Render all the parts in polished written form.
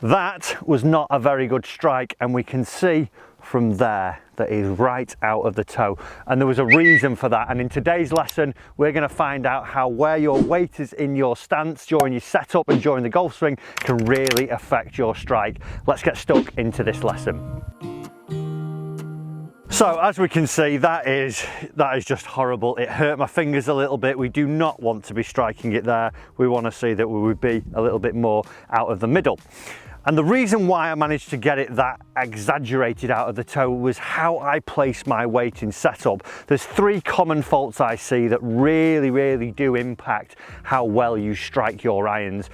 That was not a very good strike, and we can see from there that is right out of the toe, and there was a reason for that. And in today's lesson we're going to find out how where your weight is in your stance during your setup and during the golf swing can really affect your strike. Let's get stuck into this lesson. So as we can see, that is just horrible. It hurt my fingers a little bit. We do not want to be striking it there. We want to see that we would be a little bit more out of the middle. And the reason why I managed to get it that exaggerated out of the toe was how I place my weight in setup. There's three common faults I see that really do impact how well you strike your irons,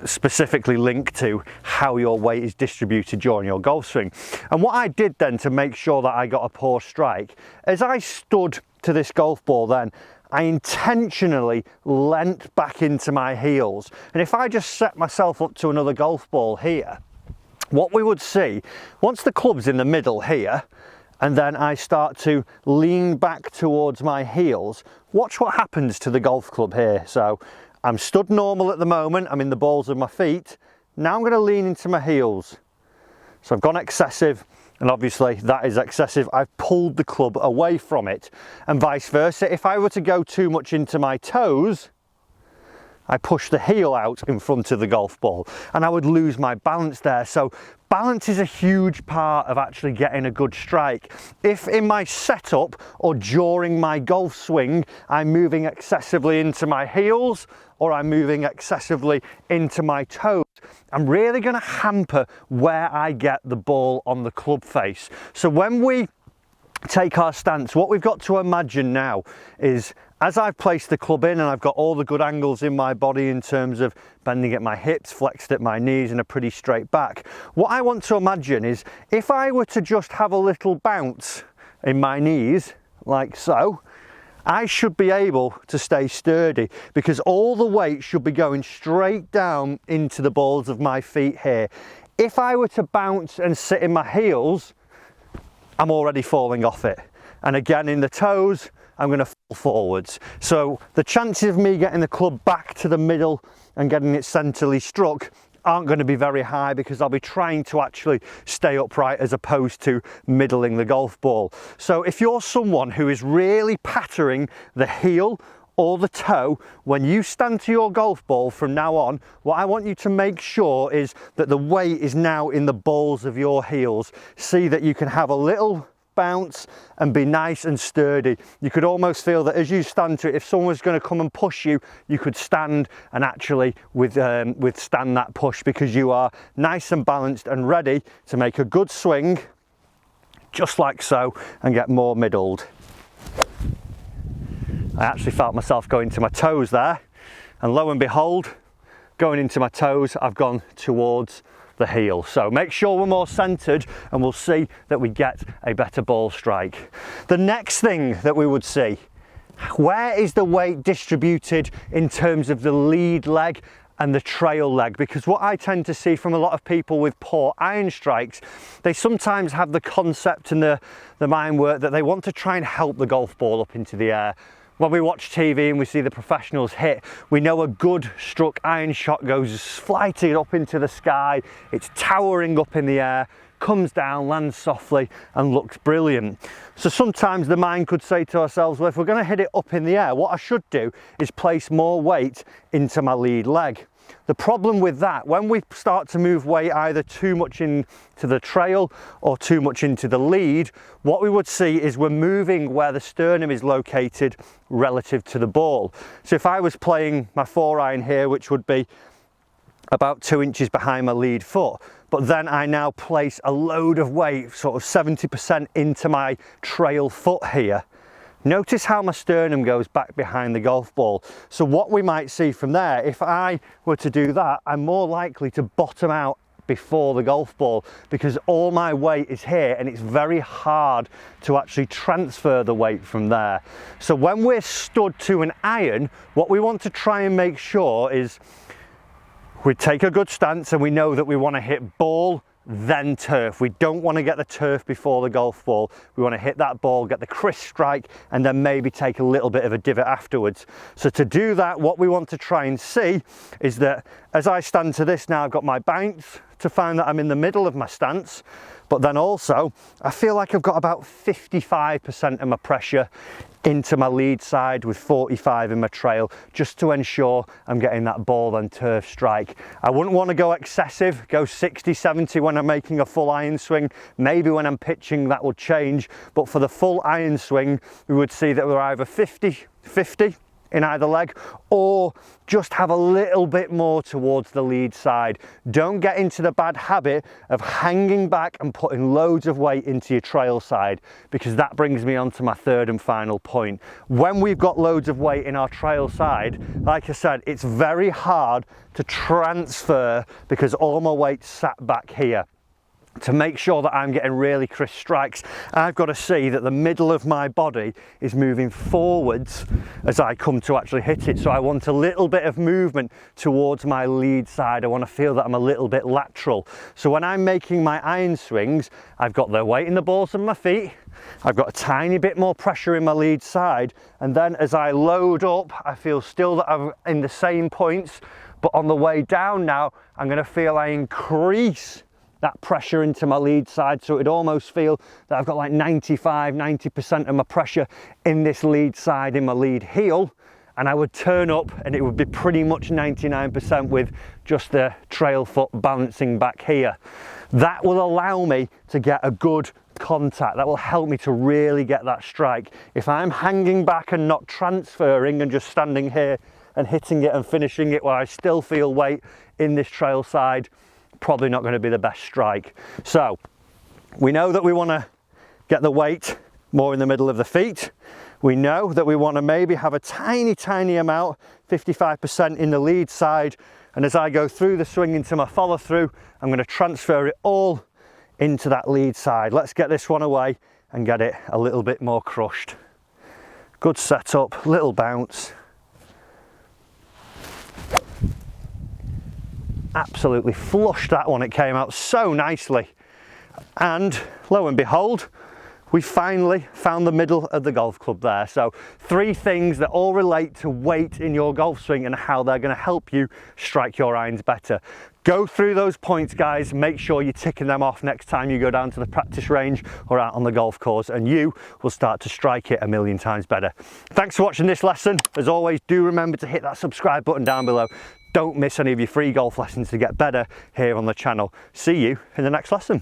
specifically linked to how your weight is distributed during your golf swing. And what I did then to make sure that I got a poor strike, as I stood to this golf ball then, I intentionally leant back into my heels. And if I just set myself up to another golf ball here, what we would see, once the club's in the middle here, and then I start to lean back towards my heels, watch what happens to the golf club here. So I'm stood normal at the moment, I'm in the balls of my feet. Now I'm going to lean into my heels. So I've gone excessive, and obviously that is excessive. I've pulled the club away from it, and vice versa. If I were to go too much into my toes, I push the heel out in front of the golf ball and I would lose my balance there. So balance is a huge part of actually getting a good strike. If in my setup or during my golf swing I'm moving excessively into my heels or I'm moving excessively into my toes, I'm really going to hamper where I get the ball on the club face. So when we take our stance, what we've got to imagine now is, as I've placed the club in and I've got all the good angles in my body in terms of bending at my hips, flexed at my knees and a pretty straight back, what I want to imagine is if I were to just have a little bounce in my knees like so, I should be able to stay sturdy because all the weight should be going straight down into the balls of my feet here. If I were to bounce and sit in my heels, I'm already falling off it. And again, in the toes, I'm going to fall forwards. So the chances of me getting the club back to the middle and getting it centrally struck aren't going to be very high because I'll be trying to actually stay upright as opposed to middling the golf ball. So if you're someone who is really pattering the heel or the toe, when you stand to your golf ball from now on, what I want you to make sure is that the weight is now in the balls of your heels. See that you can have a little bounce and be nice and sturdy. You could almost feel that as you stand to it, if someone was going to come and push you, you could stand and actually withstand that push because you are nice and balanced and ready to make a good swing, just like so, and get more middled. I actually felt myself going to my toes there, and lo and behold, going into my toes, I've gone towards the heel. So make sure we're more centered and we'll see that we get a better ball strike. The next thing that we would see, where is the weight distributed in terms of the lead leg and the trail leg? Because what I tend to see from a lot of people with poor iron strikes, they sometimes have the concept and the mind work that they want to try and help the golf ball up into the air. When we watch TV and we see the professionals hit, we know a good struck iron shot goes flighting up into the sky, it's towering up in the air, comes down, lands softly and looks brilliant. So sometimes the mind could say to ourselves, well, if we're going to hit it up in the air, what I should do is place more weight into my lead leg. The problem with that, when we start to move weight either too much into the trail or too much into the lead, what we would see is we're moving where the sternum is located relative to the ball. So if I was playing my 4-iron here, which would be about 2 inches behind my lead foot, but then I now place a load of weight, sort of 70% into my trail foot here, notice how my sternum goes back behind the golf ball. So what we might see from there, if I were to do that, I'm more likely to bottom out before the golf ball because all my weight is here and it's very hard to actually transfer the weight from there. So when we're stood to an iron, what we want to try and make sure is we take a good stance and we know that we want to hit ball then turf. We don't want to get the turf before the golf ball. We want to hit that ball, get the crisp strike, and then maybe take a little bit of a divot afterwards. So to do that, what we want to try and see is that as I stand to this now, I've got my bounce to find that I'm in the middle of my stance, but then also I feel like I've got about 55% of my pressure into my lead side with 45 in my trail, just to ensure I'm getting that ball and turf strike. I wouldn't want to go excessive, go 60, 70 when I'm making a full iron swing. Maybe when I'm pitching that will change, but for the full iron swing, we would see that we're either 50, 50 in either leg, or just have a little bit more towards the lead side. Don't get into the bad habit of hanging back and putting loads of weight into your trail side, because that brings me on to my third and final point. When we've got loads of weight in our trail side, like I said, it's very hard to transfer because all my weight's sat back here. To make sure that I'm getting really crisp strikes, I've got to see that the middle of my body is moving forwards as I come to actually hit it. So I want a little bit of movement towards my lead side. I want to feel that I'm a little bit lateral. So when I'm making my iron swings, I've got the weight in the balls of my feet, I've got a tiny bit more pressure in my lead side, and then as I load up, I feel still that I'm in the same points, but on the way down now, I'm going to feel I increase that pressure into my lead side, so it'd almost feel that I've got like 90% of my pressure in this lead side, in my lead heel, and I would turn up and it would be pretty much 99% with just the trail foot balancing back here. That will allow me to get a good contact. That will help me to really get that strike. If I'm hanging back and not transferring and just standing here and hitting it and finishing it where I still feel weight in this trail side, probably not going to be the best strike. So we know that we want to get the weight more in the middle of the feet. We know that we want to maybe have a tiny amount, 55% in the lead side, and as I go through the swing into my follow through, I'm going to transfer it all into that lead side. Let's get this one away and get it a little bit more crushed. Good setup, little bounce. Absolutely flushed that one, it came out so nicely. And lo and behold, we finally found the middle of the golf club there. So 3 things that all relate to weight in your golf swing and how they're going to help you strike your irons better. Go through those points, guys. Make sure you're ticking them off next time you go down to the practice range or out on the golf course, and you will start to strike it a million times better. Thanks for watching this lesson. As always, do remember to hit that subscribe button down below. Don't miss any of your free golf lessons to get better here on the channel. See you in the next lesson.